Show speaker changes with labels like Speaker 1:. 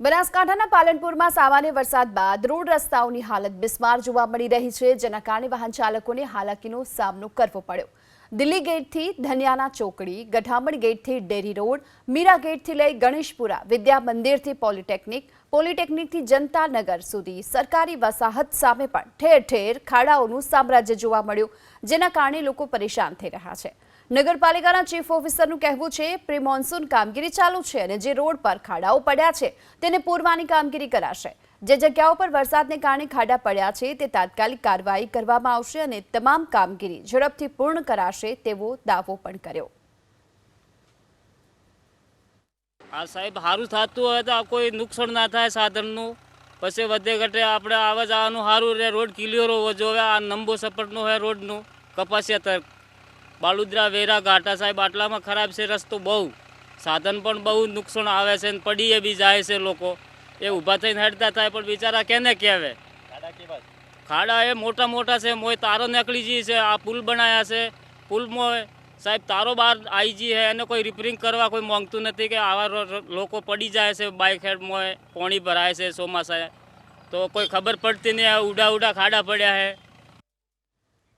Speaker 1: બનાસકાંઠાના પાલનપુરમાં સામાન્ય વરસાદ બાદ રોડ રસ્તાઓની હાલત બિસ્માર જોવા મળી રહી છે, જેના કારણે વાહન ચાલકોને હાલાકીનો સામનો કરવો પડ્યો। દિલ્હી ગેટથી ધનિયાના ચોકડી, ગઠામણ ગેટથી ડેરી રોડ, મીરા ગેટથી લઈ ગણેશપુરા, વિદ્યા મંદિરથી પોલિટેકનિકથી જનતાનગર સુધી સરકારી વસાહત સામે પણ ઠેર ઠેર ખાડાઓનું સામ્રાજ્ય જોવા મળ્યું, જેના કારણે લોકો પરેશાન થઈ રહ્યા છે। નગરપાલિકાના ચીફ ઓફિસરનું કહેવું છે પ્રી મોન્સૂન કામગીરી ચાલુ છે અને જે રોડ પર ખાડાઓ પડ્યા છે તેને પૂરવાની કામગીરી કરાશે। જે જગ્યાઓ પર વરસાદને કારણે ખાડા પડ્યા છે તે તાત્કાલિક કાર્યવાહી કરવામાં આવશે અને તમામ કામગીરી ઝડપથી પૂર્ણ કરાશે તેવો દાવો પણ કર્યો।
Speaker 2: આ સાહેબ સારું થતું હોય તો કોઈ નુકસાન ના થાય સાધનનું, પછી વધે ઘટે આપણે આવવા જવાનું સારું રહે, રોડ ક્લિયર હોવો જોઈએ। આ નંબો સપોર્ટનો હોય રોડનું, કપાસિયા તક બાલુદ્રા વેરા ઘાટા સાહેબ આટલામાં ખરાબ છે રસ્તો, બહુ સાધન પણ બહુ નુકસાન આવે છે, પડીએ બી જાય છે લોકો, એ ઊભા થઈને હેડતા થાય પણ બિચારા કેને કહેવે। ખાડા એ મોટા મોટા છે, મોય તારો નીકળી જઈ છે, આ પુલ બનાવ્યા છે, પુલમાં સાહેબ તારો બહાર આવી જઈ છે, એને કોઈ રિપેરિંગ કરવા કોઈ માંગતું નથી કે આવા લોકો પડી જાય છે, બાઇક હેડમાં પાણી ભરાય છે ચોમાસા, તો કોઈ ખબર પડતી નહીં, ઉડા ખાડા પડ્યા છે।